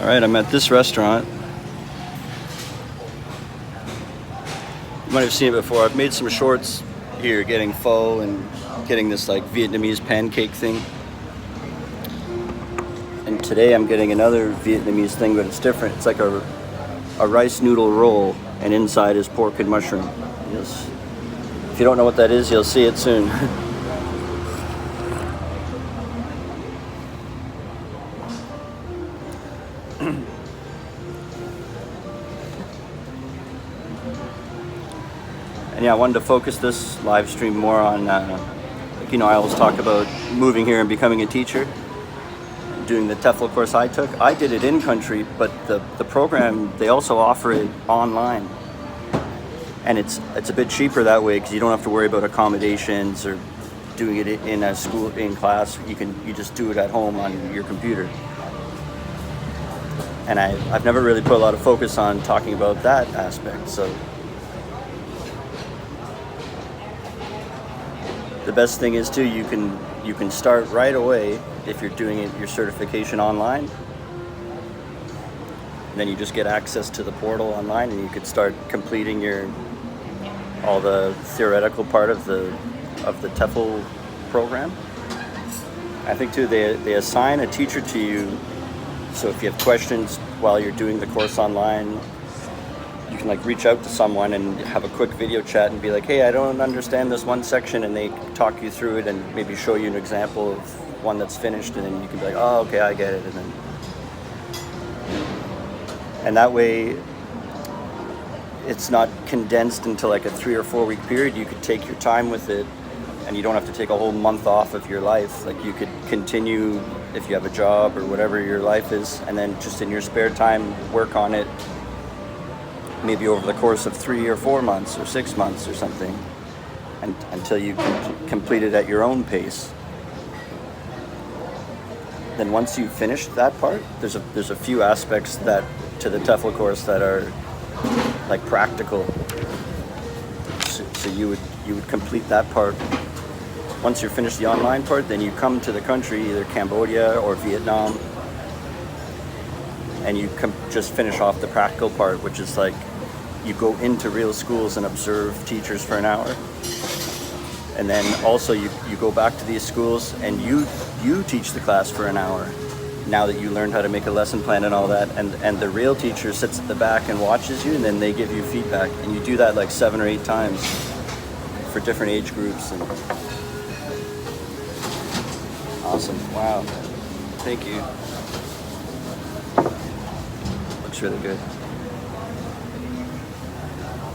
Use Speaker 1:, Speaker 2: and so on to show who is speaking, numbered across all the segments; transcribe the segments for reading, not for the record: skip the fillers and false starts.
Speaker 1: Alright, I'm at this restaurant. You might have seen it before. I've made some shorts here getting pho and getting this like Vietnamese pancake thing. And today I'm getting another Vietnamese thing, but it's different. It's like a rice noodle roll, and inside is pork and mushroom. Yes. If you don't know what that is, you'll see it soon. And yeah, I wanted to focus this live stream more on, like, you know, I always talk about moving here and becoming a teacher, doing the TEFL course I took. I did it in country, but the program, they also offer it online. And it's a bit cheaper that way because you don't have to worry about accommodations or doing it in a school, in class. You just do it at home on your computer. And I've never really put a lot of focus on talking about that aspect. So the best thing is too, you can start right away if you're doing your certification online. And then you just get access to the portal online, and you could start completing all the theoretical part of the TEFL program. I think too, they assign a teacher to you, so if you have questions while you're doing the course online, you can like reach out to someone and have a quick video chat and be like, hey, I don't understand this one section, and they talk you through it and maybe show you an example of one that's finished, and then you can be like, oh, okay, I get it. And that way it's not condensed into like a 3 or 4 week period. You could take your time with it, and you don't have to take a whole month off of your life. Like, you could continue if you have a job or whatever your life is, and then just in your spare time work on it, maybe over the course of 3 or 4 months or 6 months or something, and until you complete it at your own pace. Then once you've finished that part, there's a few aspects to the TEFL course that are like practical. So you would complete that part. Once you're finished the online part, then you come to the country, either Cambodia or Vietnam, and you just finish off the practical part, which is like you go into real schools and observe teachers for an hour. And then also you go back to these schools and you teach the class for an hour, now that you learned how to make a lesson plan and all that, and the real teacher sits at the back and watches you, and then they give you feedback, and you do that like 7 or 8 times for different age groups. And awesome. Wow, thank you. Looks really good.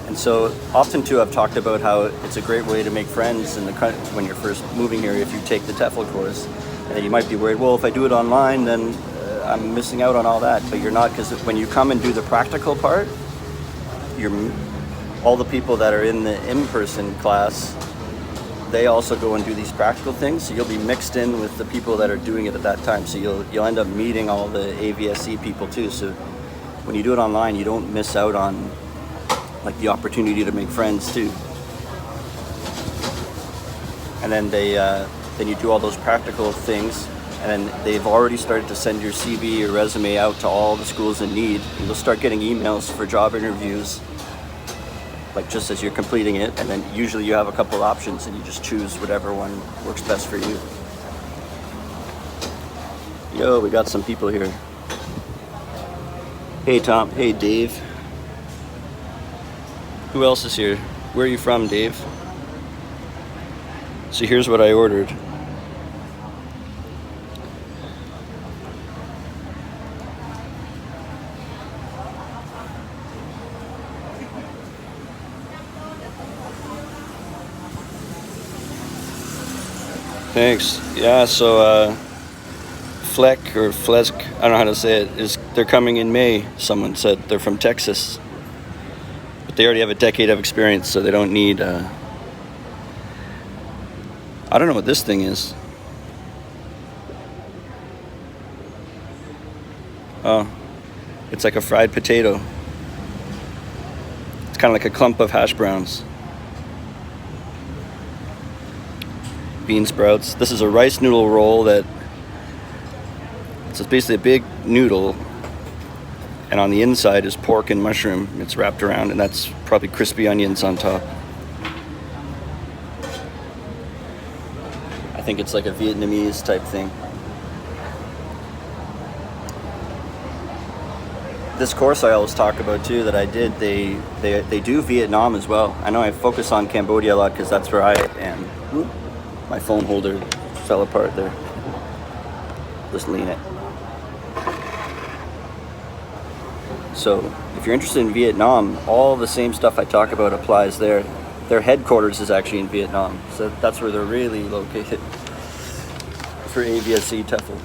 Speaker 1: And so often too, I've talked about how it's a great way to make friends in the country when you're first moving here if you take the TEFL course. And you might be worried, well, if I do it online, then I'm missing out on all that. But you're not, because when you come and do the practical part, all the people that are in the in-person class, they also go and do these practical things. So you'll be mixed in with the people that are doing it at that time. So you'll end up meeting all the AVSE people too. So when you do it online, you don't miss out on like the opportunity to make friends too. And then then you do all those practical things, and then they've already started to send your CV or resume out to all the schools in need, and you'll start getting emails for job interviews, like just as you're completing it. And then usually you have a couple options, and you just choose whatever one works best for you. Yo, we got some people here. Hey Tom, hey Dave. Who else is here? Where are you from, Dave? So here's what I ordered. Thanks. Yeah, so Fleck or Flesk, I don't know how to say it, they're coming in May. Someone said they're from Texas. But they already have a decade of experience, so they don't need I don't know what this thing is. Oh, it's like a fried potato. It's kind of like a clump of hash browns. Bean sprouts. This is a rice noodle roll it's basically a big noodle And on the inside is pork and mushroom. It's wrapped around, and that's probably crispy onions on top. I think it's like a Vietnamese type thing. This course I always talk about too that I did, they do Vietnam as well. I know I focus on Cambodia a lot because that's where I am. Whoop. My phone holder fell apart there. Just lean it. So if you're interested in Vietnam, all the same stuff I talk about applies there. Their headquarters is actually in Vietnam, so that's where they're really located for AVSE TEFL.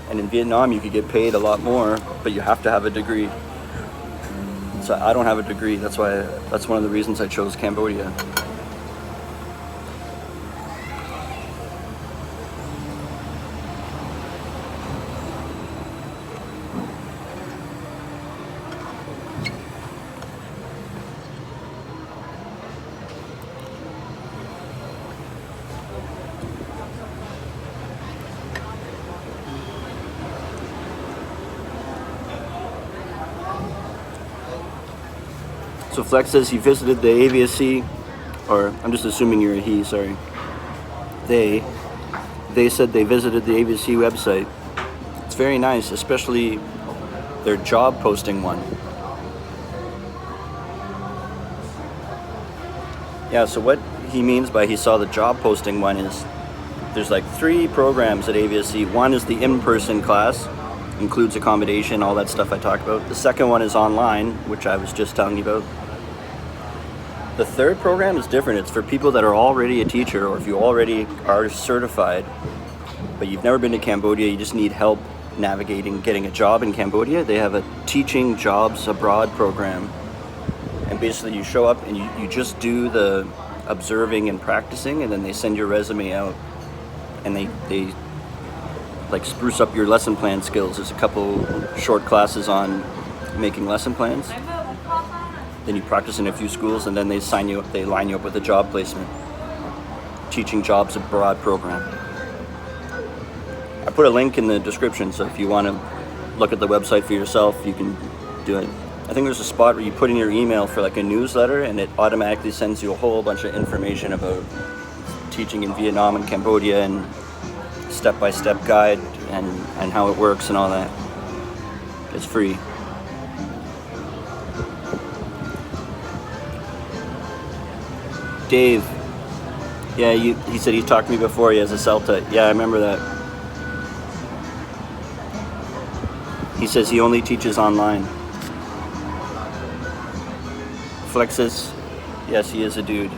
Speaker 1: And in Vietnam, you could get paid a lot more, but you have to have a degree. So I don't have a degree. That's one of the reasons I chose Cambodia. So Flex says he visited the AVSE, or I'm just assuming you're a he, sorry. They said they visited the AVSE website. It's very nice, especially their job posting one. Yeah, so what he means by he saw the job posting one is there's like 3 programs at AVSE. One is the in-person class, includes accommodation, all that stuff I talked about. The second one is online, which I was just telling you about. The third program is different. It's for people that are already a teacher, or if you already are certified, but you've never been to Cambodia, you just need help navigating getting a job in Cambodia. They have a teaching jobs abroad program. And basically you show up and you just do the observing and practicing, and then they send your resume out and they like spruce up your lesson plan skills. There's a couple short classes on making lesson plans. Then you practice in a few schools, and then they line you up with a job placement. Teaching jobs abroad program. I put a link in the description, so if you want to look at the website for yourself, you can do it. I think there's a spot where you put in your email for like a newsletter, and it automatically sends you a whole bunch of information about teaching in Vietnam and Cambodia, and step-by-step guide and how it works and all that. It's free. Dave, yeah, he said he talked to me before. He has a Celta. Yeah, I remember that. He says he only teaches online. Flexes, yes, he is a dude.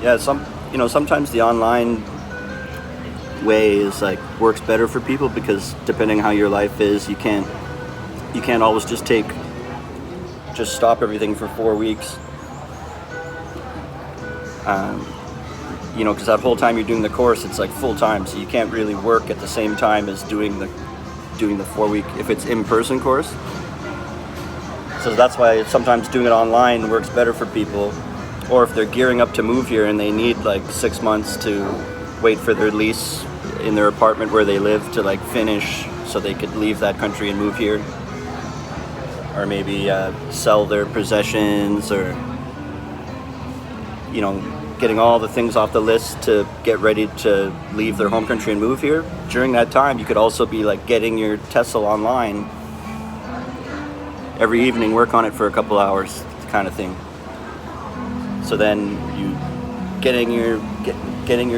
Speaker 1: Yeah, sometimes the online way is like works better for people, because depending how your life is, you can't always just stop everything for 4 weeks. Because that whole time you're doing the course, it's like full time, so you can't really work at the same time as doing the 4 week if it's in-person course. So that's why sometimes doing it online works better for people, or if they're gearing up to move here and they need like 6 months to wait for their lease in their apartment where they live to like finish, so they could leave that country and move here, or maybe sell their possessions, or getting all the things off the list to get ready to leave their home country and move here. During that time, you could also be like getting your TESOL online every evening, work on it for a couple hours, kind of thing. So then you getting your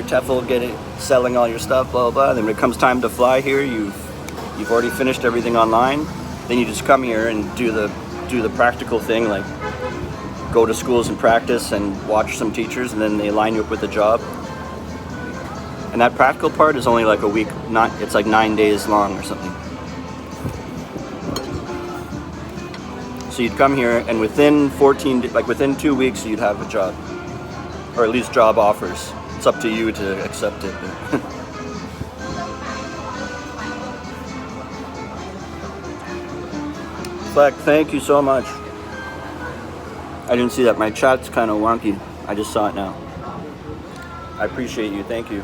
Speaker 1: TEFL, selling all your stuff, blah, blah, blah. Then when it comes time to fly here, you've already finished everything online. Then you just come here and do the practical thing, like go to schools and practice and watch some teachers, and then they line you up with a job. And that practical part is only like a week, it's like 9 days long or something. So you'd come here, and within 2 weeks, you'd have a job, or at least job offers. It's up to you to accept it. Fleck, thank you so much. I didn't see that. My chat's kind of wonky. I just saw it now. I appreciate you. Thank you.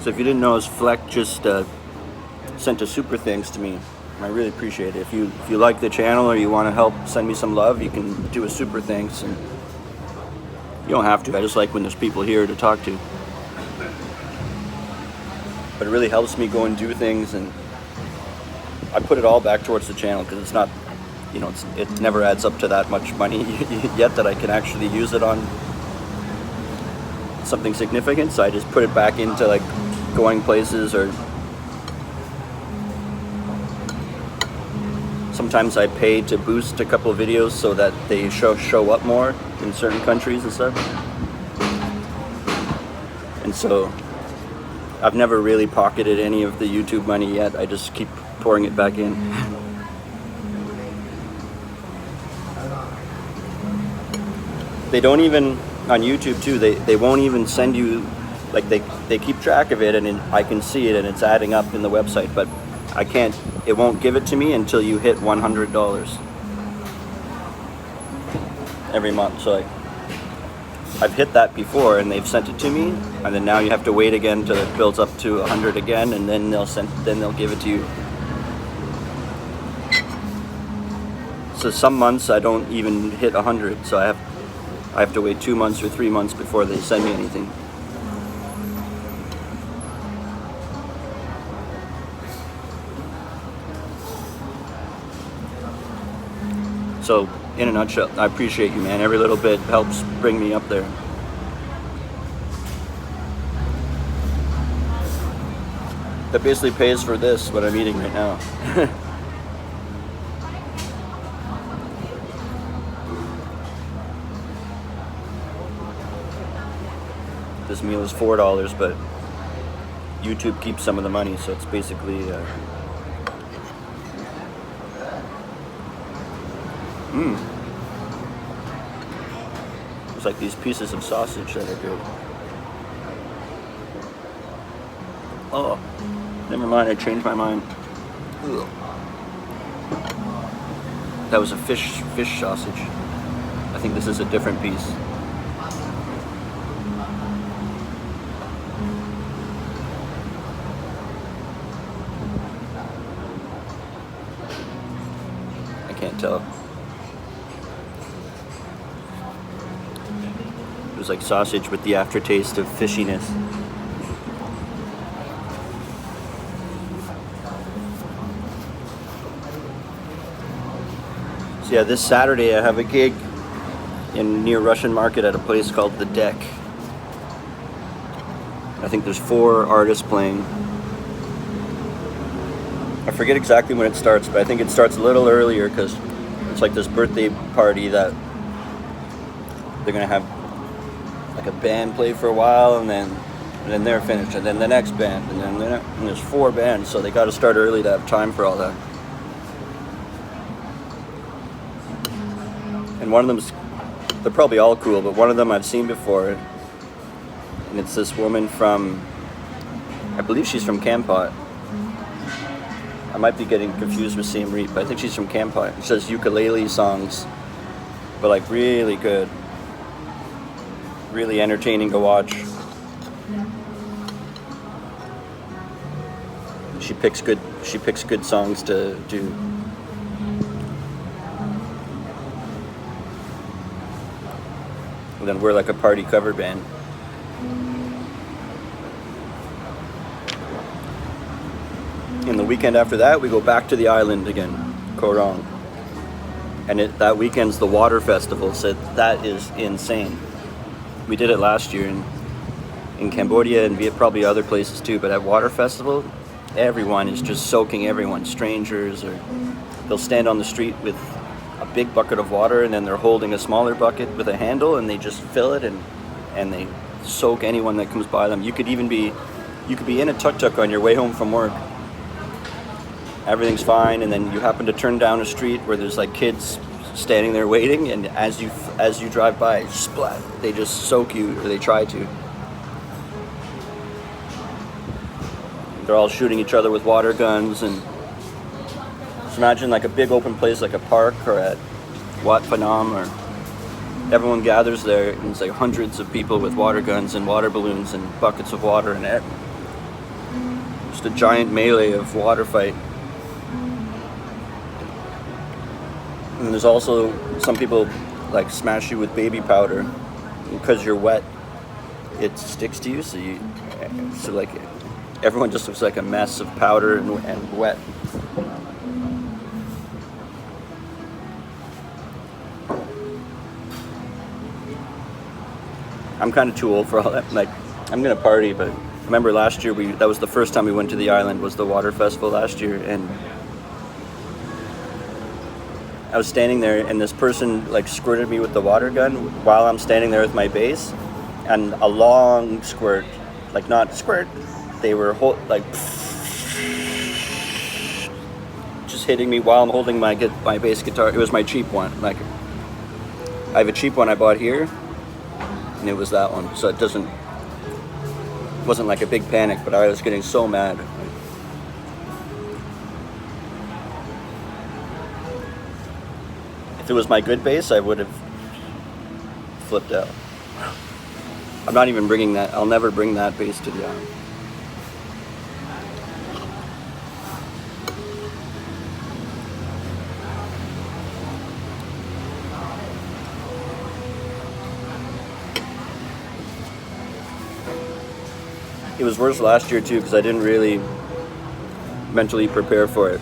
Speaker 1: So if you didn't know, Fleck just sent a super thanks to me. I really appreciate it. If you like the channel or you want to help send me some love, you can do a super thanks. And you don't have to. I just like when there's people here to talk to. But it really helps me go and do things, and I put it all back towards the channel because it's not, you know, it never adds up to that much money yet that I can actually use it on something significant. So I just put it back into like going places, or sometimes I pay to boost a couple of videos so that they show up more in certain countries and stuff. And so I've never really pocketed any of the YouTube money yet. I just keep pouring it back in. They don't even, on YouTube too, they won't even send you, like they keep track of it, and I can see it and it's adding up in the website, but I can't, it won't give it to me until you hit $100 every month. So I've hit that before and they've sent it to me, and then now you have to wait again till it builds up to 100 again, and then they'll give it to you. So some months I don't even hit 100, so I have to wait 2 months or 3 months before they send me anything. So, in a nutshell, I appreciate you, man. Every little bit helps bring me up there. That basically pays for this, what I'm eating right now. This meal is $4, but YouTube keeps some of the money, so it's basically It's like these pieces of sausage that are good. Oh, never mind, I changed my mind. Ugh. That was a fish sausage. I think this is a different piece. I can't tell. It was like sausage with the aftertaste of fishiness. So yeah, this Saturday I have a gig near Russian Market at a place called The Deck. I think there's 4 artists playing. I forget exactly when it starts, but I think it starts a little earlier because it's like this birthday party that they're gonna have like a band play for a while, and then they're finished, and then the next band, and there's 4 bands, so they got to start early to have time for all that. And one of them's, they're probably all cool, but one of them I've seen before, and it's this woman from, I believe she's from Campot. I might be getting confused with Siem Reap, but I think she's from Campot. She does ukulele songs, but like really good. Really entertaining to watch. She picks good songs to do. And then we're like a party cover band. And the weekend after that, we go back to the island again, Koh Rong. And that weekend's the water festival, so that is insane. We did it last year in Cambodia and probably other places too, but at water festival, everyone is just soaking everyone, strangers, or they'll stand on the street with a big bucket of water, and then they're holding a smaller bucket with a handle, and they just fill it and they soak anyone that comes by them. You could be in a tuk-tuk on your way home from work. Everything's fine, and then you happen to turn down a street where there's like kids standing there waiting, and as you drive by, splat, they just soak you, or they try to. They're all shooting each other with water guns, and just imagine like a big open place like a park or at Wat Phnom or everyone gathers there, and it's like hundreds of people with water guns and water balloons and buckets of water, and just a giant melee of water fight. And there's also some people like smash you with baby powder because you're wet. It sticks to you, so like everyone just looks like a mess of powder and wet. I'm kind of too old for all that. Like, I'm gonna party, but I remember last year that was the first time we went to the island, was the water festival last year, and I was standing there, and this person like squirted me with the water gun while I'm standing there with my base, and a long squirt, like not squirt, they were like just hitting me while I'm holding my bass guitar. It was my cheap one. Like, I have a cheap one I bought here, and it was that one, so it wasn't like a big panic, but I was getting so mad. If it was my good bass, I would have flipped out. I'm not even bringing that. I'll never bring that bass to the island. It was worse last year too, because I didn't really mentally prepare for it.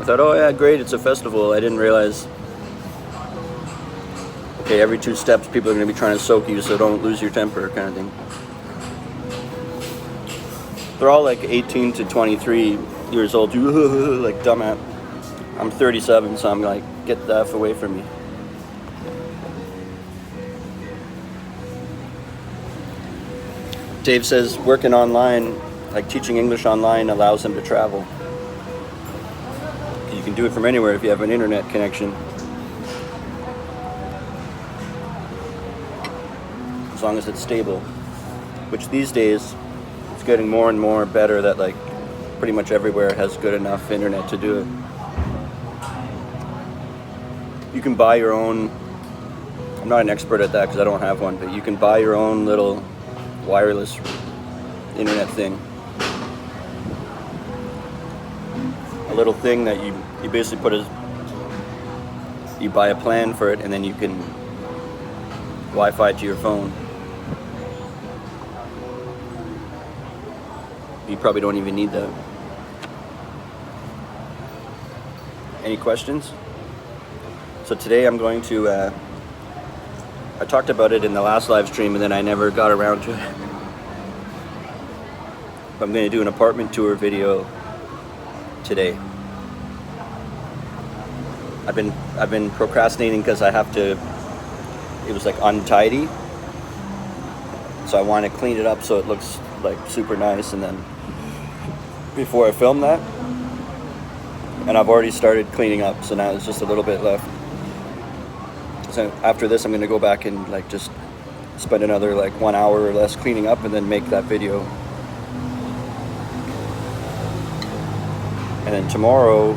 Speaker 1: I thought, oh yeah, great, it's a festival. I didn't realize, okay, every 2 steps people are going to be trying to soak you, so don't lose your temper, kind of thing. They're all like 18 to 23 years old, like dumbass. I'm 37, so I'm like, get the F away from me. Dave says working online, like teaching English online, allows him to travel. You can do it from anywhere if you have an internet connection. As long as it's stable. Which these days, it's getting more and more better that like pretty much everywhere has good enough internet to do it. You can buy your own, I'm not an expert at that because I don't have one, but you can buy your own little wireless internet thing. A little thing that you basically you buy a plan for it, and then you can Wi-Fi to your phone. You probably don't even need that. Any questions? So today I'm going to I talked about it in the last live stream and then I never got around to it. I'm going to do an apartment tour video today. I've been procrastinating because I have to, it was like untidy. So I want to clean it up so it looks like super nice, and then before I film that. And I've already started cleaning up, so now there's just a little bit left. So after this, I'm going to go back and like just spend another like 1 hour or less cleaning up, and then make that video. And then tomorrow,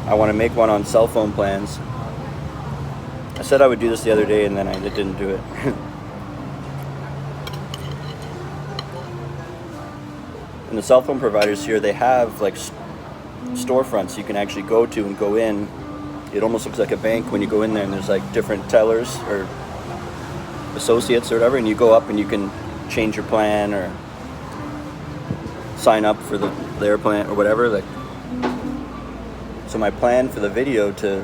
Speaker 1: I want to make one on cell phone plans. I said I would do this the other day, and then I didn't do it. And the cell phone providers here, they have like storefronts you can actually go to and go in. It almost looks like a bank when you go in there, and there's like different tellers or associates or whatever, and you go up and you can change your plan or sign up for their plan or whatever. Like, so my plan for the video to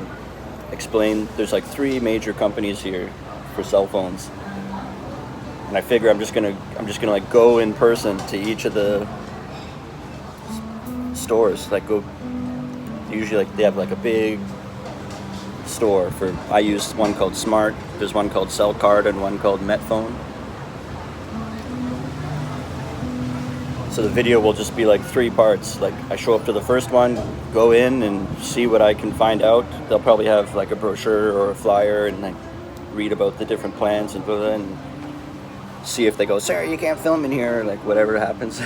Speaker 1: explain, there's like 3 major companies here for cell phones, and I figure I'm just gonna like go in person to each of the stores. Like go, usually like they have like a big store for, I use one called Smart, there's one called Cell Card, and one called Metphone. So the video will just be like 3 parts. Like I show up to the first one, go in and see what I can find out. They'll probably have like a brochure or a flyer, and like read about the different plans and blah, and see if they go, sir, you can't film in here, like whatever happens.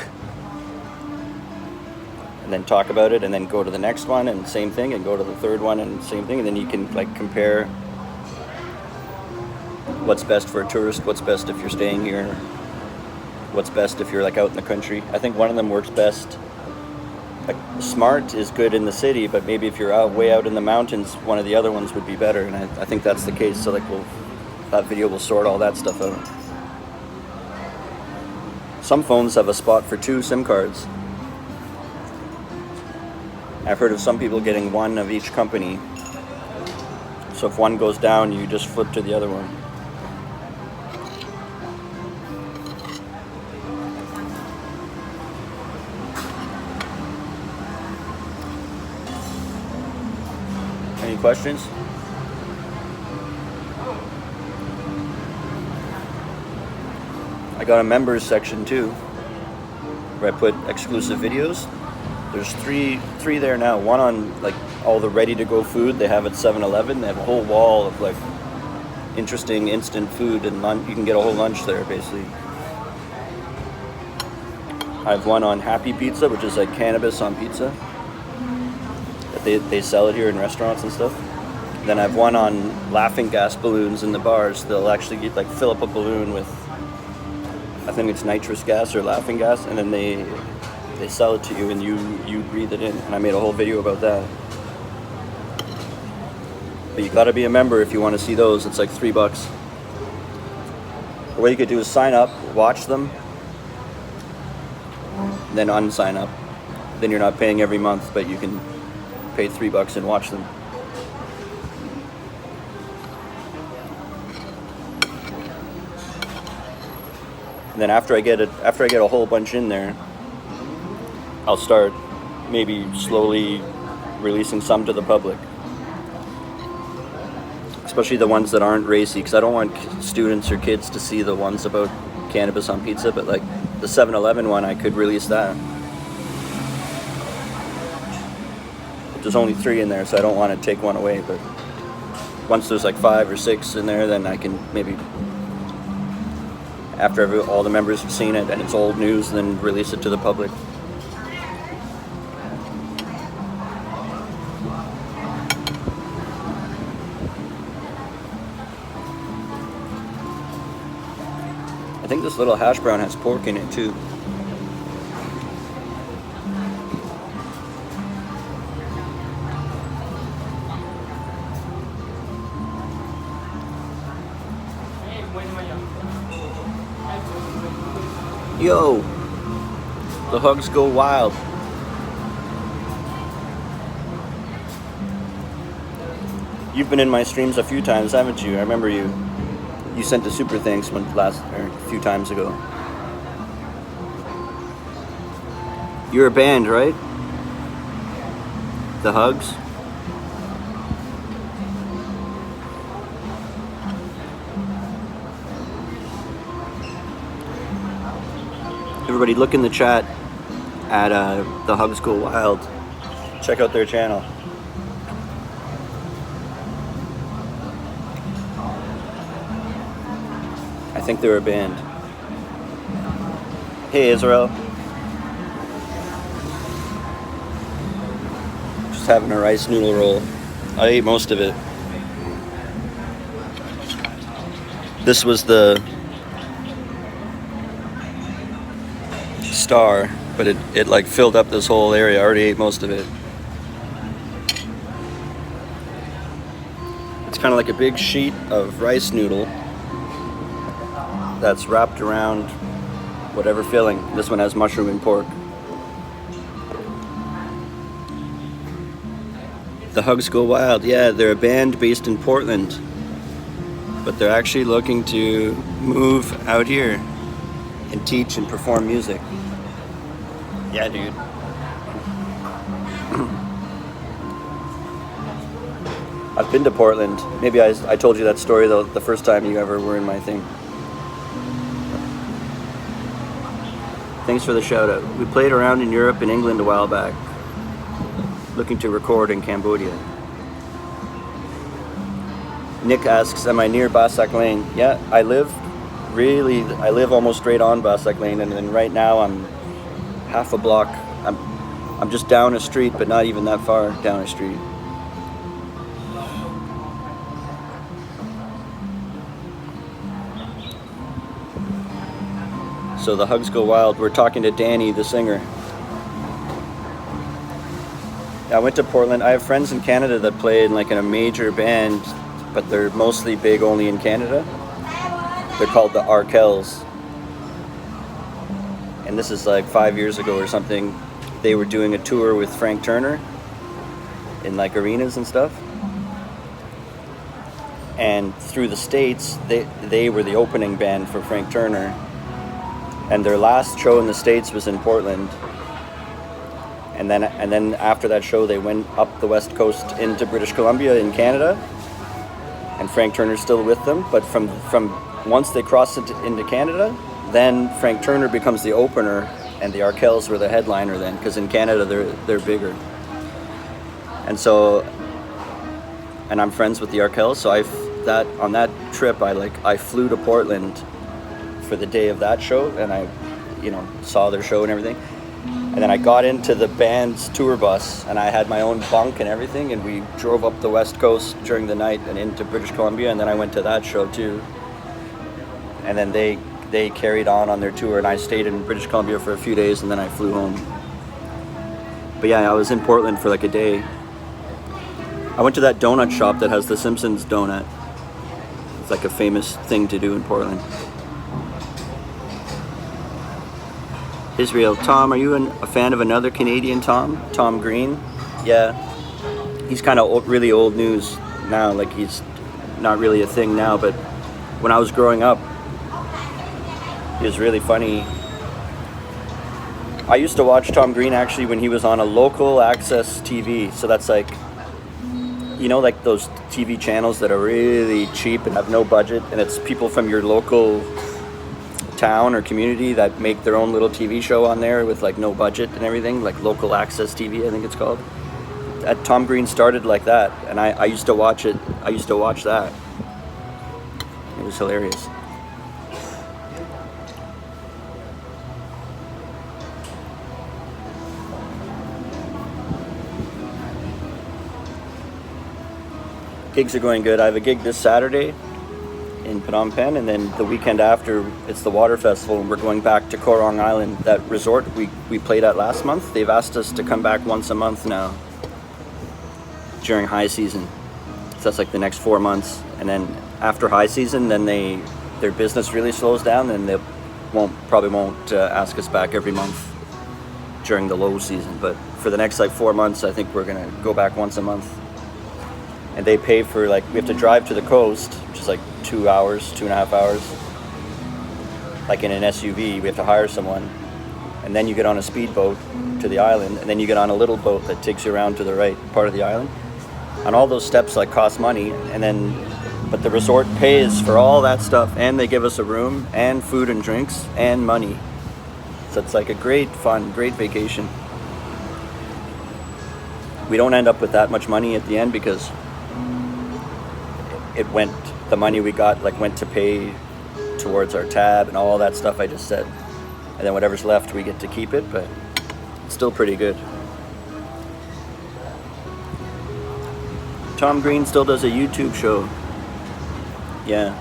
Speaker 1: And then talk about it, and then go to the next one and same thing, and go to the third one and same thing, and then you can like compare what's best for a tourist, what's best if you're staying here, what's best if you're like out in the country. I think one of them works best. Like smart is good in the city, but maybe if you're way out in the mountains, one of the other ones would be better. And I think that's the case. So like that video will sort all that stuff out. Some phones have a spot for 2 SIM cards. I've heard of some people getting one of each company. So if one goes down, you just flip to the other one. Any questions? I got a members section too, where I put exclusive videos. There's three there now. One on like all the ready-to-go food they have at 7-Eleven. They have a whole wall of like interesting instant food and you can get a whole lunch there basically. I have one on Happy Pizza, which is like cannabis on pizza. They sell it here in restaurants and stuff. Then I have one on laughing gas balloons in the bars. They'll actually like fill up a balloon with, I think it's nitrous gas or laughing gas, and then they sell it to you and you breathe it in. And I made a whole video about that. But you gotta be a member if you want to see those. It's like $3. What you could do is sign up, watch them, then unsign up. Then you're not paying every month, but you can pay $3 and watch them. And then after I get a whole bunch in there, I'll start maybe slowly releasing some to the public. Especially the ones that aren't racy, because I don't want students or kids to see the ones about cannabis on pizza, but like the 7-Eleven one, I could release that. There's only 3 in there, so I don't want to take one away, but once there's like 5 or 6 in there, then I can maybe, after all the members have seen it and it's old news, then release it to the public. I think this little hash brown has pork in it too. Yo, the hugs go wild. You've been in my streams a few times, haven't you? I remember you sent a super thanks a few times ago. You're a band, right? The Hugs? Everybody look in the chat at The Hugs Go Wild. Check out their channel. I think they're a band. Hey Israel. Just having a rice noodle roll. I ate most of it. This was the star, but it like filled up this whole area. I already ate most of it. It's kind of like a big sheet of rice noodle that's wrapped around whatever filling. This one has mushroom and pork. The Hugs Go Wild. Yeah, they're a band based in Portland, but they're actually looking to move out here and teach and perform music. Yeah, dude. I've been to Portland. Maybe I told you that story though the first time you ever were in my thing. Thanks for the shout out. We played around in Europe and England a while back, looking to record in Cambodia. Nick asks, am I near Basak Lane? Yeah, I live almost straight on Basak Lane, and then right now I'm half a block. I'm just down a street, but not even that far down a street. So the Hugs Go Wild. We're talking to Danny, the singer. I went to Portland. I have friends in Canada that play in like in a major band, but they're mostly big only in Canada. They're called the Arkells. And this is like 5 years ago or something. They were doing a tour with Frank Turner in like arenas and stuff. And through the States, they were the opening band for Frank Turner. And their last show in the States was in Portland. And then after that show, they went up the West Coast into British Columbia in Canada. And Frank Turner's still with them. But from once they crossed into Canada, then Frank Turner becomes the opener, and the Arkells were the headliner then, because in Canada they're bigger. And so, and I'm friends with the Arkells, so on that trip I flew to Portland for the day of that show, and I, saw their show and everything. And then I got into the band's tour bus, and I had my own bunk and everything, and we drove up the West Coast during the night and into British Columbia, and then I went to that show too. And then they carried on their tour, and I stayed in British Columbia for a few days, and then I flew home. But yeah, I was in Portland for like a day. I went to that donut shop that has the Simpsons donut. It's like a famous thing to do in Portland. Israel, Tom, are you a fan of another Canadian Tom? Tom Green? Yeah. He's kind of really old news now, like he's not really a thing now, but when I was growing up, he was really funny. I used to watch Tom Green actually when he was on a local access TV, so that's like, like those TV channels that are really cheap and have no budget, and it's people from your local town or community that make their own little TV show on there with like no budget and everything, like local access TV, I think it's called. Tom Green started like that, and I used to watch it. I used to watch that. It was hilarious. Gigs are going good. I have a gig this Saturday in Phnom Penh, and then the weekend after, it's the Water Festival, and we're going back to Koh Rong Island, that resort we played at last month. They've asked us to come back once a month now during high season. So that's like the next 4 months, and then after high season, then their business really slows down, and they probably won't ask us back every month during the low season. But for the next like 4 months, I think we're gonna go back once a month. And they pay for, like, we have to drive to the coast, which is like 2 hours, 2.5 hours. Like in an SUV, we have to hire someone. And then you get on a speedboat to the island, and then you get on a little boat that takes you around to the right part of the island. And all those steps like cost money, but the resort pays for all that stuff, and they give us a room and food and drinks and money. So it's like a great fun, great vacation. We don't end up with that much money at the end because the money we got went to pay towards our tab and all that stuff I just said. And then whatever's left, we get to keep it, but it's still pretty good. Tom Green still does a YouTube show. Yeah.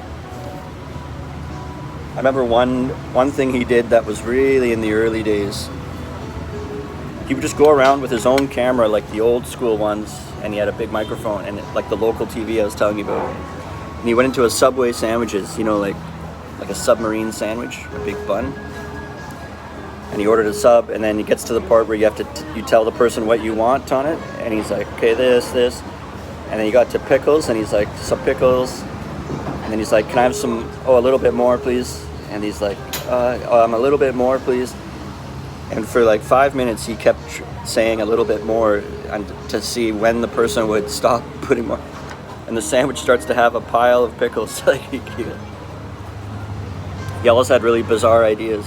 Speaker 1: I remember one thing he did that was really in the early days. He would just go around with his own camera, like the old school ones, and he had a big microphone, and like the local TV I was telling you about. And he went into a Subway sandwiches, like a submarine sandwich, a big bun. And he ordered a sub, and then he gets to the part where you have to you tell the person what you want on it, and he's like, okay, this, and then he got to pickles, and he's like, some pickles, and then he's like, can I have some? A little bit more, please. And he's like, a little bit more, please. And for like 5 minutes, he kept saying a little bit more, and to see when the person would stop putting more. And the sandwich starts to have a pile of pickles. He always had really bizarre ideas.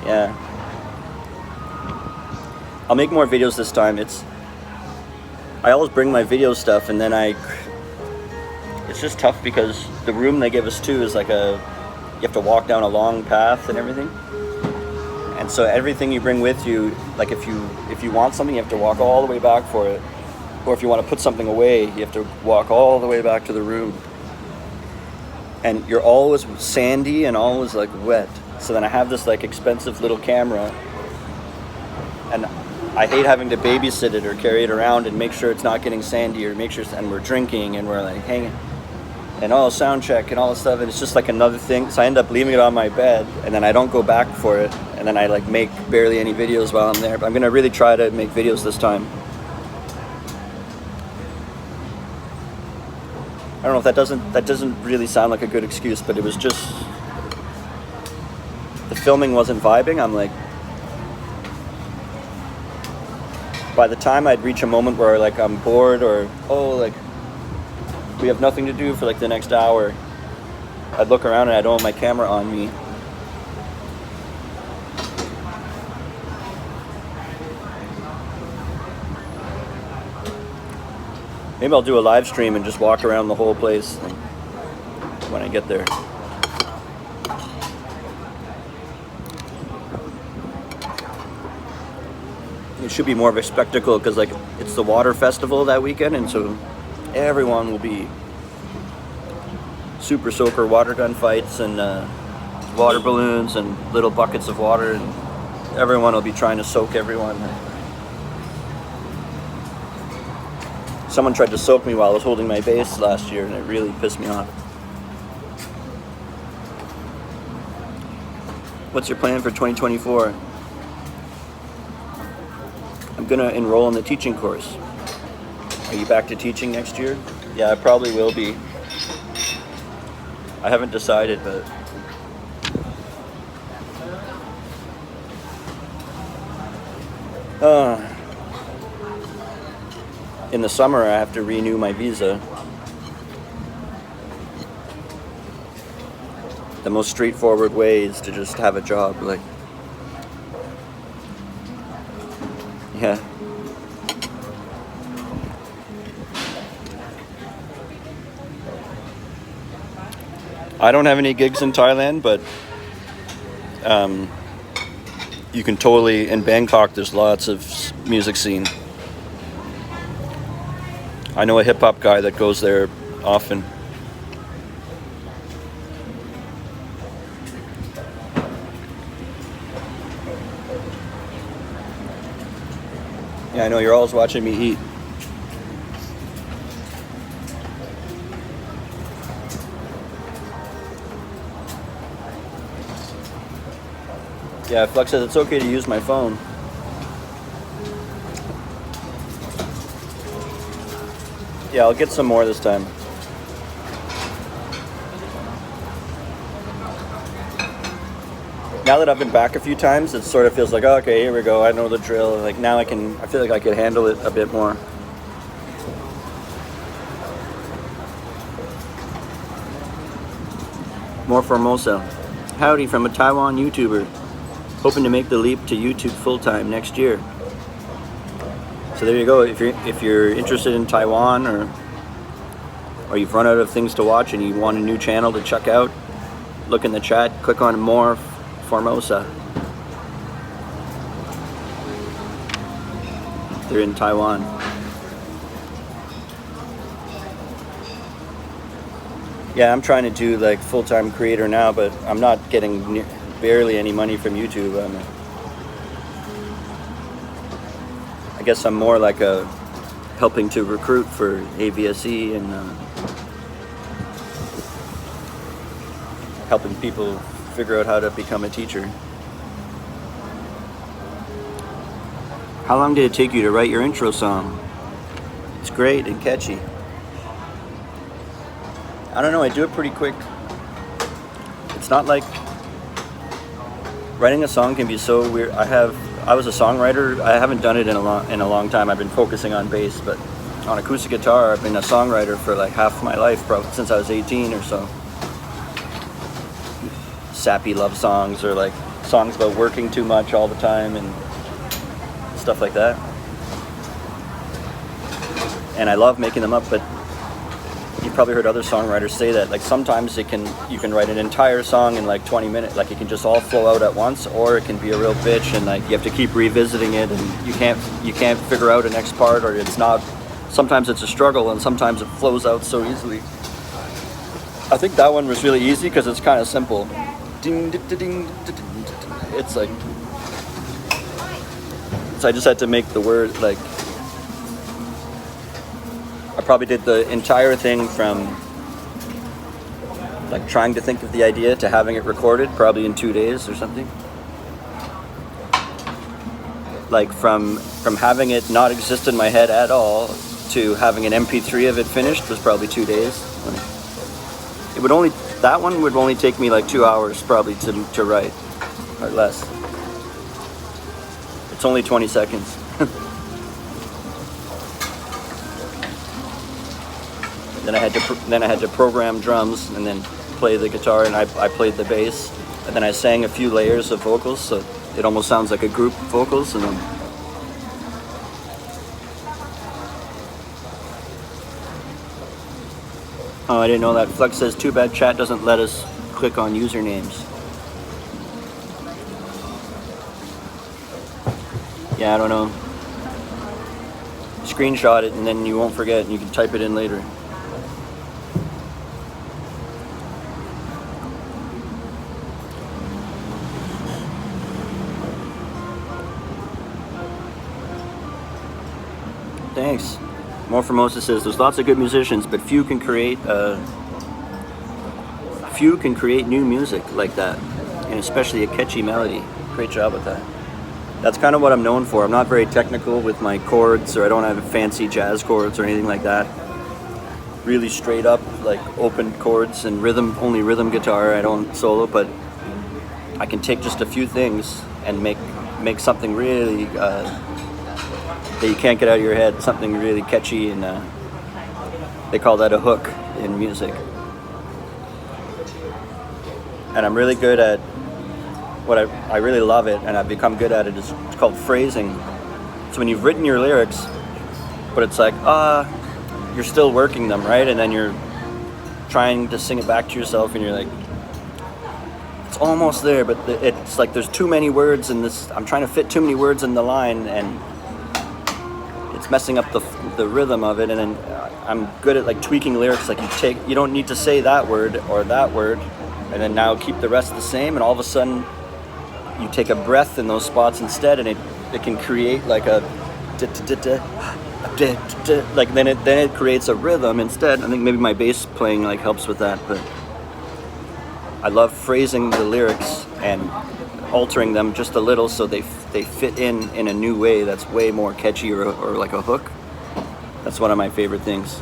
Speaker 1: Yeah. I'll make more videos this time. I always bring my video stuff, and then it's just tough because the room they give us too is like you have to walk down a long path and everything. And so everything you bring with you, like if you want something, you have to walk all the way back for it. Or if you want to put something away, you have to walk all the way back to the room. And you're always sandy and always like wet. So then I have this like expensive little camera, and I hate having to babysit it or carry it around and make sure it's not getting sandy, or make sure, and we're drinking and we're like hanging and all sound check and all this stuff, and it's just like another thing. So I end up leaving it on my bed, and then I don't go back for it, and then I like make barely any videos while I'm there. But I'm gonna really try to make videos this time. I don't know if that doesn't really sound like a good excuse, but it was just the filming wasn't vibing. I'm like, by the time I'd reach a moment where like I'm bored, or like we have nothing to do for like the next hour, I'd look around and I don't have my camera on me. Maybe I'll do a live stream and just walk around the whole place when I get there. It should be more of a spectacle because like it's the water festival that weekend, and so everyone will be super soaker water gun fights and water balloons and little buckets of water, and everyone will be trying to soak everyone. Someone tried to soak me while I was holding my bass last year, and it really pissed me off. What's your plan for 2024? I'm gonna enroll in the teaching course. Are you back to teaching next year? Yeah, I probably will be. I haven't decided, but in the summer I have to renew my visa. The most straightforward way is to just have a job, like, yeah. I don't have any gigs in Thailand, but you can totally, in Bangkok there's lots of music scene. I know a hip-hop guy that goes there often. Yeah, I know you're always watching me eat. Yeah, Flux says it's okay to use my phone. Yeah, I'll get some more this time. Now that I've been back a few times, it sort of feels like, oh, okay, here we go, I know the drill. Like now I feel like I can handle it a bit more. More Formosa. Howdy from a Taiwan YouTuber. Hoping to make the leap to YouTube full-time next year. So there you go. If you're interested in Taiwan, or you've run out of things to watch and you want a new channel to check out, look in the chat, click on More Formosa. They're in Taiwan. Yeah, I'm trying to do like full-time creator now, but I'm not getting barely any money from YouTube. I guess I'm more like helping to recruit for AVSE and helping people figure out how to become a teacher. How long did it take you to write your intro song? It's great and catchy. I don't know, I do it pretty quick. It's not like writing a song can be so weird. I was a songwriter. I haven't done it in a long time. I've been focusing on bass, but on acoustic guitar, I've been a songwriter for like half my life, probably since I was 18 or so. Sappy love songs, or like songs about working too much all the time and stuff like that. And I love making them up, but you've probably heard other songwriters say that, like sometimes you can write an entire song in like 20 minutes, like it can just all flow out at once, or it can be a real bitch and like you have to keep revisiting it and you can't figure out a next part, or it's not, sometimes it's a struggle and sometimes it flows out so easily. I think that one was really easy because it's kind of simple. Ding, ding, ding, ding, ding, ding. It's like, so I just had to make the word, like, I probably did the entire thing from like trying to think of the idea to having it recorded probably in 2 days or something. Like from having it not exist in my head at all to having an MP3 of it finished was probably 2 days. That one would only take me like 2 hours probably to write, or less. It's only 20 seconds. Then I had to program drums and then play the guitar, and I played the bass, and then I sang a few layers of vocals, so it almost sounds like a group vocals. And then oh, I didn't know that. Flex says, too bad chat doesn't let us click on usernames. Yeah, I don't know. Screenshot it and then you won't forget and you can type it in later. Thanks. More Formosa says, there's lots of good musicians, but few can create new music like that, and especially a catchy melody. Great job with that. That's kind of what I'm known for. I'm not very technical with my chords, or I don't have fancy jazz chords or anything like that. Really straight up, like open chords and only rhythm guitar. I don't solo, but I can take just a few things and make something really that you can't get out of your head, something really catchy, and they call that a hook in music. And I'm really good at what I really love it, and I've become good at it. It's called phrasing. So when you've written your lyrics, but it's like, you're still working them, right? And then you're trying to sing it back to yourself, and you're like, it's almost there, but it's like there's too many words in this. I'm trying to fit too many words in the line, and it's messing up the rhythm of it. And then I'm good at like tweaking lyrics. Like you don't need to say that word or that word, and then now keep the rest the same, and all of a sudden you take a breath in those spots instead, and it can create like a like then it creates a rhythm instead. I think maybe my bass playing like helps with that, but I love phrasing the lyrics and altering them just a little so they fit in a new way that's way more catchy or like a hook. That's one of my favorite things.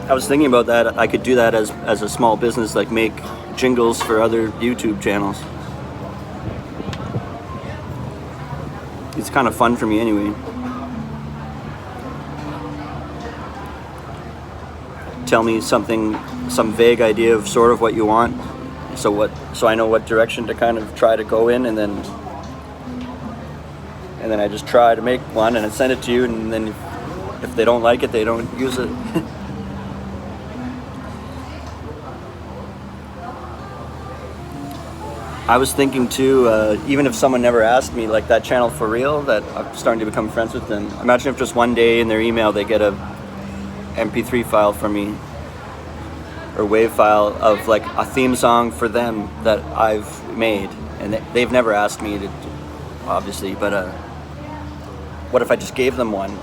Speaker 1: I was thinking about that. I could do that as a small business, like make jingles for other YouTube channels. It's kind of fun for me anyway. Tell me something, some vague idea of sort of what you want, so I know what direction to kind of try to go in, and then I just try to make one and I send it to you, and then if they don't like it, they don't use it. I was thinking too, even if someone never asked me, like that channel For Real, that I'm starting to become friends with them. Imagine if just one day in their email they get a MP3 file from me, or WAV file of like a theme song for them that I've made, and they've never asked me to, obviously, but what if I just gave them one,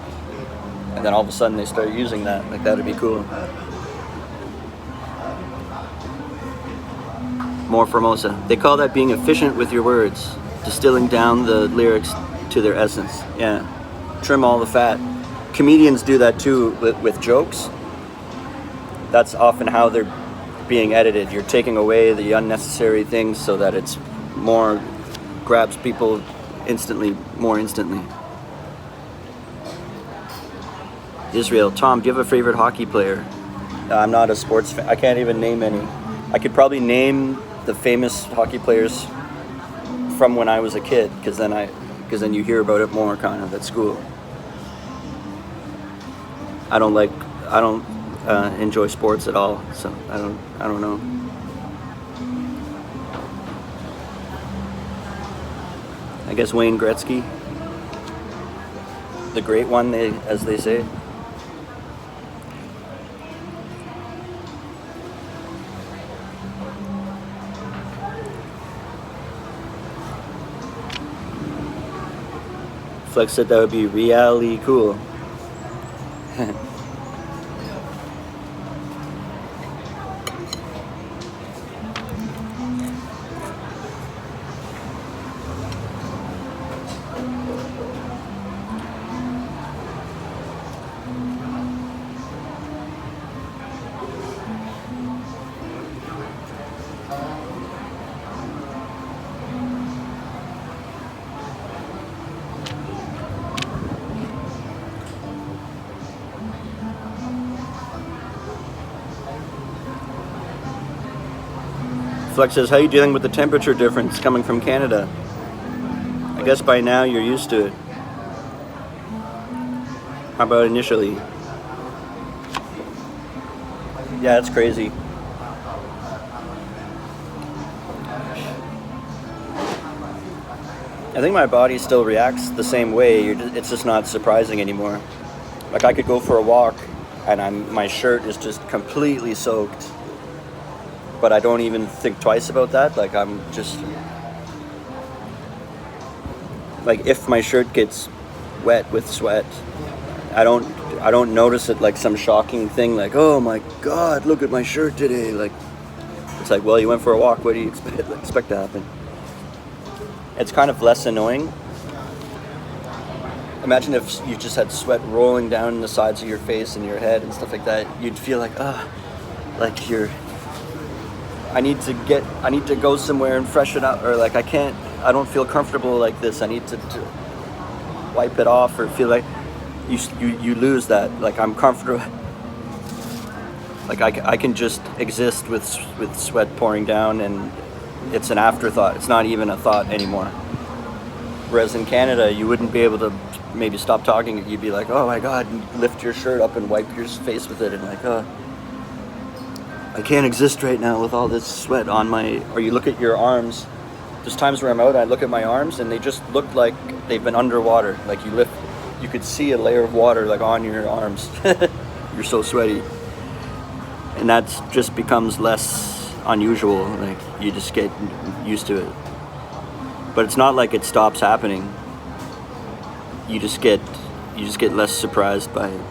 Speaker 1: and then all of a sudden they start using that? Like that would be cool. More Formosa. They call that being efficient with your words, distilling down the lyrics to their essence. Yeah, trim all the fat. Comedians do that too with jokes. That's often how they're being edited. You're taking away the unnecessary things so that it's more, grabs people more instantly. Israel, Tom, do you have a favorite hockey player? I'm not a sports fan. I can't even name any. I could probably name the famous hockey players from when I was a kid, because then you hear about it more kind of at school. I don't enjoy sports at all, so I don't know. I guess Wayne Gretzky, the great one, as they say. Flex said that would be really cool. Flex says, how are you dealing with the temperature difference coming from Canada? I guess by now you're used to it. How about initially? Yeah, it's crazy. I think my body still reacts the same way. It's just not surprising anymore. Like I could go for a walk and my shirt is just completely soaked. But I don't even think twice about that. Like I'm just like, if my shirt gets wet with sweat, I don't notice it like some shocking thing. Like, oh my God, look at my shirt today. Like, it's like, well, you went for a walk. What do you expect to happen? It's kind of less annoying. Imagine if you just had sweat rolling down the sides of your face and your head and stuff like that. You'd feel like, like I need to go somewhere and freshen up, or like I don't feel comfortable like this. I need to wipe it off, or feel like you lose that. Like I'm comfortable. Like I can just exist with sweat pouring down, and it's an afterthought. It's not even a thought anymore. Whereas in Canada, you wouldn't be able to maybe stop talking. You'd be like, oh my God, and lift your shirt up and wipe your face with it, and like, I can't exist right now with all this sweat on my. Or you look at your arms. There's times where I'm out, I look at my arms, and they just look like they've been underwater. Like you could see a layer of water like on your arms. You're so sweaty, and that just becomes less unusual. Like you just get used to it. But it's not like it stops happening. You just get less surprised by it.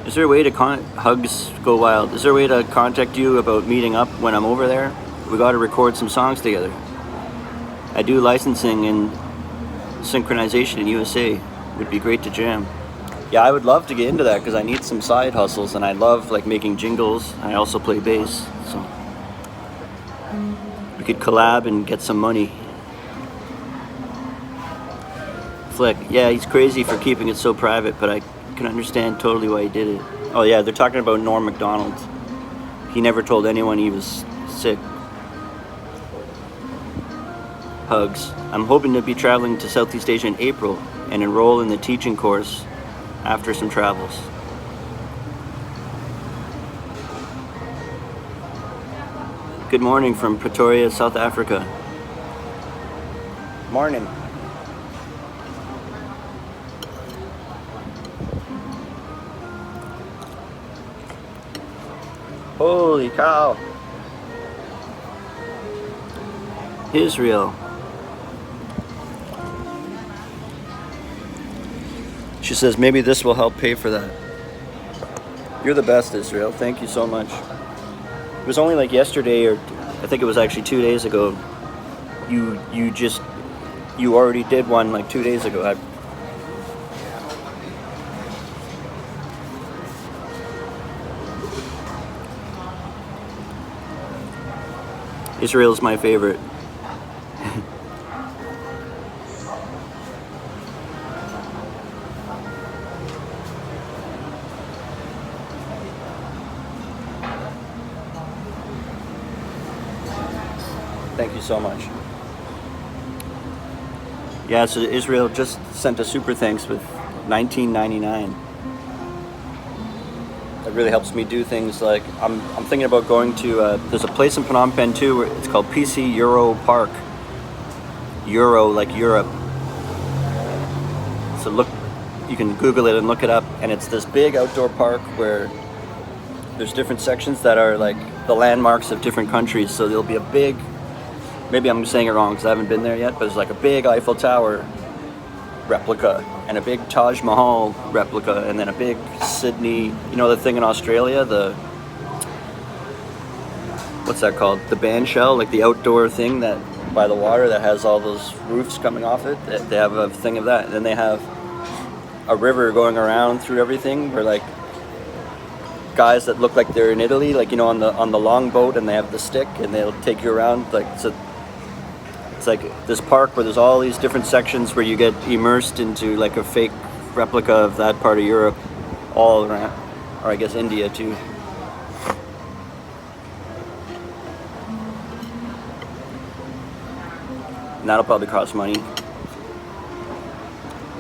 Speaker 1: Is there a way to Hugs Go Wild? Is there a way to contact you about meeting up when I'm over there? We got to record some songs together. I do licensing and synchronization in USA. Would be great to jam. Yeah, I would love to get into that because I need some side hustles, and I love like making jingles. I also play bass, so we could collab and get some money. Flick, yeah, he's crazy for keeping it so private, but I can understand totally why he did it. Oh yeah, they're talking about Norm Macdonald. He never told anyone he was sick. Hugs. I'm hoping to be traveling to Southeast Asia in April and enroll in the teaching course after some travels. Good morning from Pretoria, South Africa. Morning. Holy cow. Israel. She says maybe this will help pay for that. You're the best, Israel. Thank you so much. It was only like yesterday, or I think it was actually 2 days ago. You already did one like 2 days ago. Israel's my favorite. Thank you so much. Yeah, so Israel just sent a super thanks with $19.99. It really helps me do things like I'm thinking about going to there's a place in Phnom Penh too where it's called PC Euro Park. Euro like Europe. So look, you can Google it and look it up, and it's this big outdoor park where there's different sections that are like the landmarks of different countries. So there'll be a big, maybe I'm saying it wrong because I haven't been there yet, but it's like a big Eiffel Tower replica and a big Taj Mahal replica, and then a big Sydney, you know, the thing in Australia, the, what's that called, the band shell, like the outdoor thing that by the water that has all those roofs coming off it. They have a thing of that, and then they have a river going around through everything where like guys that look like they're in Italy, like, you know, on the long boat, and they have the stick and they'll take you around. Like, so it's like this park where there's all these different sections where you get immersed into like a fake replica of that part of Europe all around, or I guess India too. And that'll probably cost money.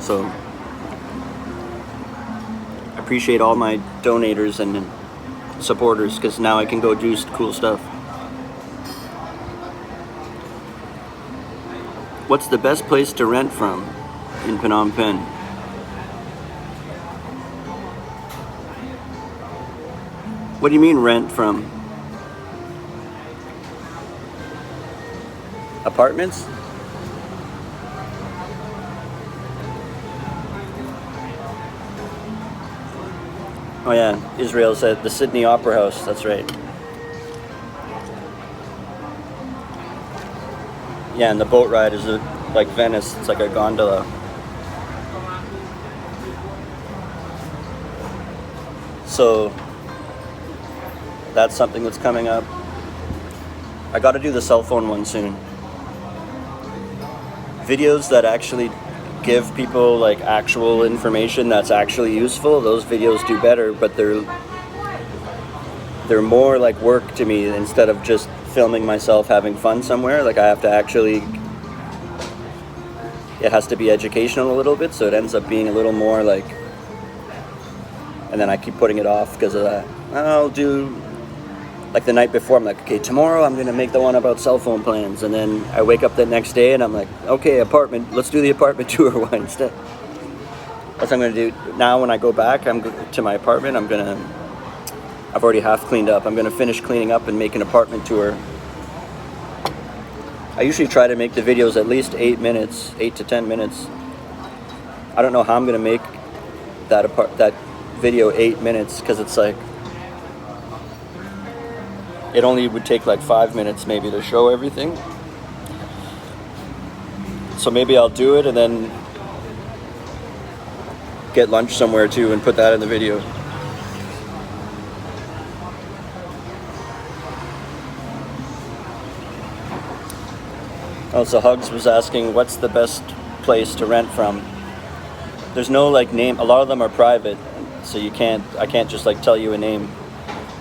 Speaker 1: So I appreciate all my donators and supporters, because now I can go do cool stuff. What's the best place to rent from in Phnom Penh? What do you mean rent from? Apartments? Oh yeah, Israel said the Sydney Opera House, that's right. Yeah, and the boat ride is like Venice, it's like a gondola. So that's something that's coming up. I got to do the cell phone one soon. Videos that actually give people like actual information that's actually useful, those videos do better, but they're more like work to me instead of just filming myself having fun somewhere. Like I have to actually, it has to be educational a little bit, so it ends up being a little more like, and then I keep putting it off because of that. I'll do, like the night before, I'm like, okay, tomorrow I'm gonna make the one about cell phone plans, and then I wake up the next day and I'm like, okay, apartment, let's do the apartment tour one instead. That's what I'm gonna do. Now when I go back to my apartment, I've already half cleaned up. I'm gonna finish cleaning up and make an apartment tour. I usually try to make the videos at least 8 minutes, 8 to 10 minutes. I don't know how I'm gonna make that video 8 minutes, because it's like, it only would take like 5 minutes maybe to show everything. So maybe I'll do it and then get lunch somewhere too and put that in the video. Also, Hugs was asking, what's the best place to rent from? There's no like name. A lot of them are private, so I can't just like tell you a name.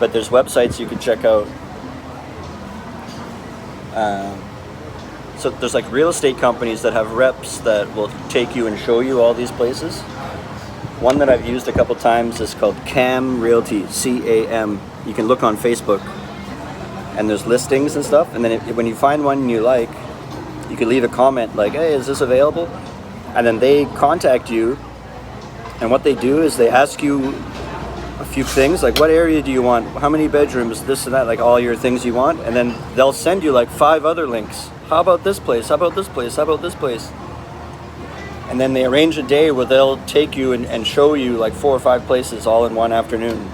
Speaker 1: But there's websites you can check out. So there's like real estate companies that have reps that will take you and show you all these places. One that I've used a couple times is called Cam Realty, C-A-M. You can look on Facebook, and there's listings and stuff. And then when you find one you like, you can leave a comment like, hey, is this available? And then they contact you, and what they do is they ask you a few things, like what area do you want, how many bedrooms, this and that, like all your things you want, and then they'll send you like 5 other links. How about this place? How about this place? How about this place? And then they arrange a day where they'll take you and show you like 4 or 5 places all in one afternoon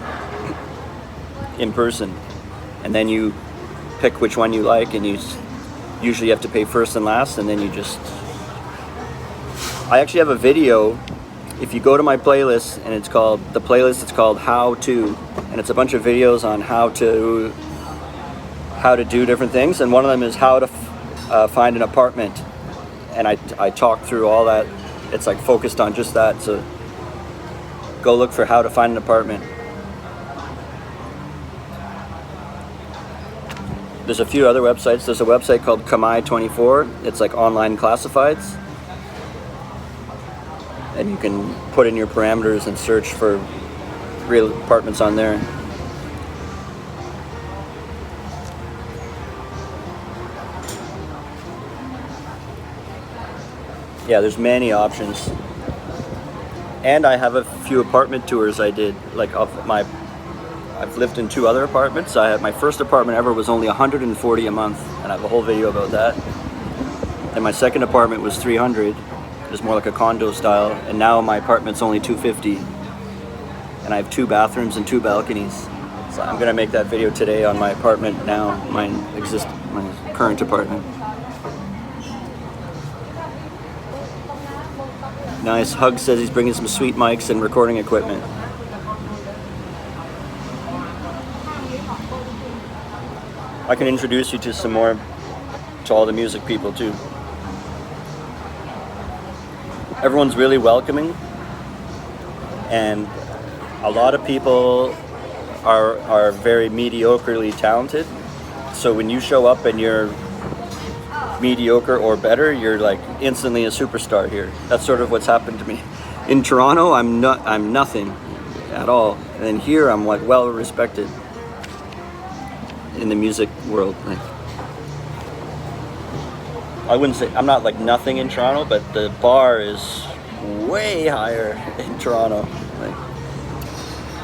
Speaker 1: in person. And then you pick which one you like, and you usually have to pay first and last, and then you just... I actually have a video. If you go to my playlist, and it's called How To, and it's a bunch of videos on how to do different things, and one of them is how to find an apartment, and I talk through all that. It's like focused on just that, so go look for how to find an apartment. There's a few other websites. There's a website called Kamai24. It's like online classifieds. And you can put in your parameters and search for real apartments on there. Yeah, there's many options. And I have a few apartment tours I did, like I've lived in 2 other apartments. My first apartment ever was only $140 a month, and I have a whole video about that. And my second apartment was $300. It was more like a condo style, and now my apartment's only $250. And I have 2 bathrooms and 2 balconies. So I'm gonna make that video today on my apartment now, my current apartment. Nice. Hug says he's bringing some sweet mics and recording equipment. I can introduce you to all the music people too. Everyone's really welcoming, and a lot of people are very mediocrely talented. So when you show up and you're mediocre or better, you're like instantly a superstar here. That's sort of what's happened to me. In Toronto, I'm nothing at all, and then here I'm like well respected in the music world. Like, I wouldn't say I'm not like nothing in Toronto, but the bar is way higher in Toronto. Like,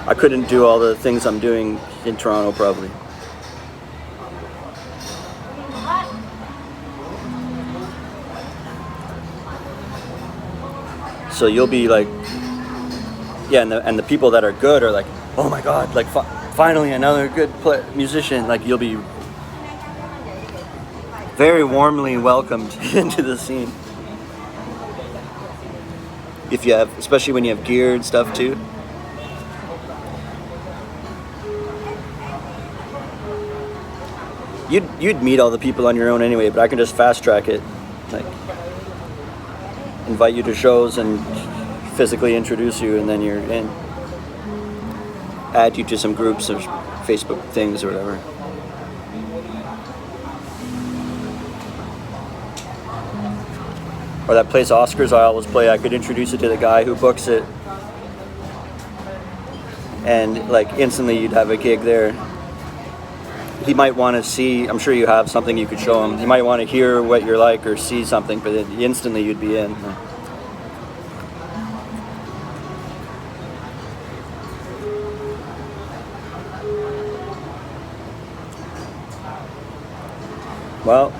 Speaker 1: I couldn't do all the things I'm doing in Toronto probably. So you'll be like, yeah, and the people that are good are like, oh my god, like finally another good musician. Like, you'll be very warmly welcomed into the scene. If you have, especially when you have gear and stuff too. You'd meet all the people on your own anyway, but I can just fast track it. Like, invite you to shows and physically introduce you, and then you're in. Add you to some groups or Facebook things or whatever. Or that place Oscars I always play, I could introduce you to the guy who books it, and like instantly you'd have a gig there. He might want to see, I'm sure you have something you could show him. He might want to hear what you're like or see something, but then instantly you'd be in. Well,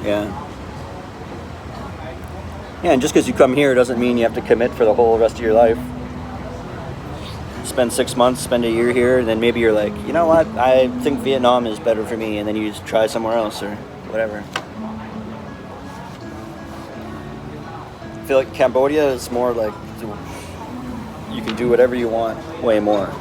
Speaker 1: yeah. Yeah, and just because you come here doesn't mean you have to commit for the whole rest of your life. Spend 6 months, spend a year here, and then maybe you're like, you know what, I think Vietnam is better for me, and then you just try somewhere else or whatever. I feel like Cambodia is more like, you can do whatever you want, way more.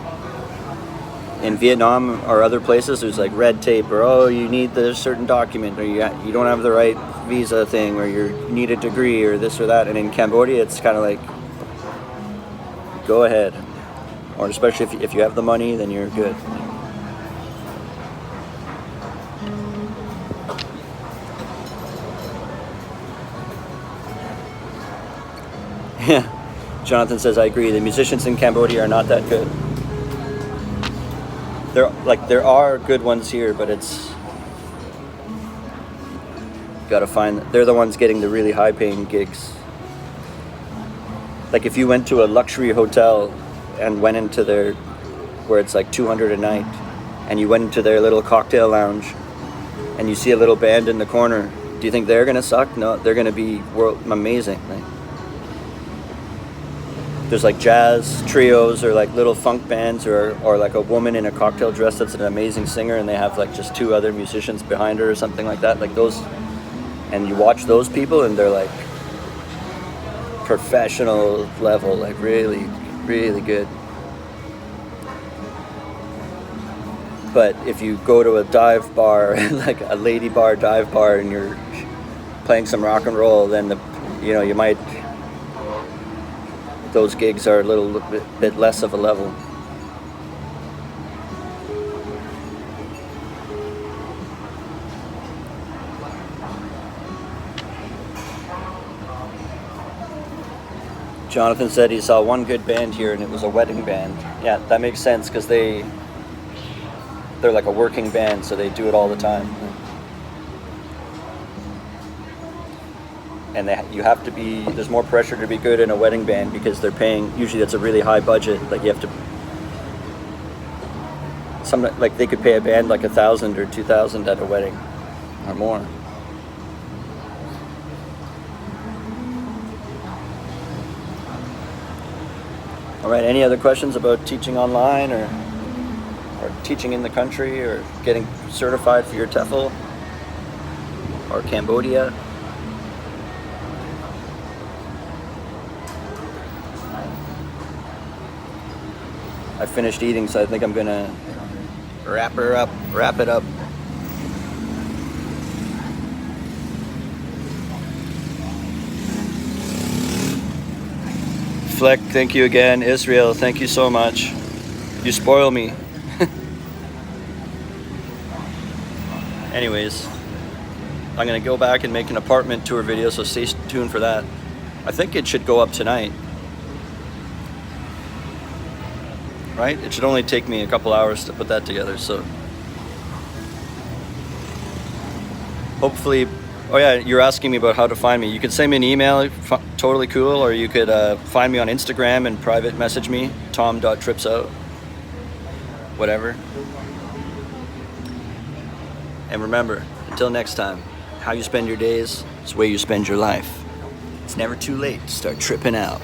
Speaker 1: In Vietnam or other places, there's like red tape, or oh, you need this certain document, or you don't have the right visa thing, or you need a degree, or this or that. And in Cambodia, it's kind of like, go ahead. Or especially if you have the money, then you're good. Yeah, Jonathan says, I agree. The musicians in Cambodia are not that good. There are good ones here, but it's gotta find. They're the ones getting the really high-paying gigs. Like if you went to a luxury hotel and went into their, where it's like $200 a night, and you went into their little cocktail lounge, and you see a little band in the corner, do you think they're gonna suck? No, they're gonna be amazing. Like, there's like jazz trios or like little funk bands or like a woman in a cocktail dress that's an amazing singer, and they have like just 2 other musicians behind her or something like that. Like those, and you watch those people and they're like professional level, like really, really good. But if you go to a dive bar, like a lady bar, dive bar, and you're playing some rock and roll, then you might those gigs are a little bit less of a level. Jonathan said he saw one good band here and it was a wedding band. Yeah, that makes sense because they're like a working band, so they do it all the time. And you have to be, there's more pressure to be good in a wedding band because they're paying, usually that's a really high budget. Like you have to, like they could pay a band like $1,000 or $2,000 at a wedding or more. All right, any other questions about teaching online or teaching in the country or getting certified for your TEFL or Cambodia? I finished eating, so I think I'm gonna wrap it up. Fleck, thank you again. Israel, thank you so much. You spoil me. Anyways, I'm gonna go back and make an apartment tour video, so stay tuned for that. I think it should go up tonight. Right? It should only take me a couple hours to put that together, so hopefully. Oh yeah, you're asking me about how to find me. You could send me an email, totally cool, or you could find me on Instagram and private message me, tom.tripsout, whatever. And remember, until next time, how you spend your days is the way you spend your life. It's never too late to start tripping out.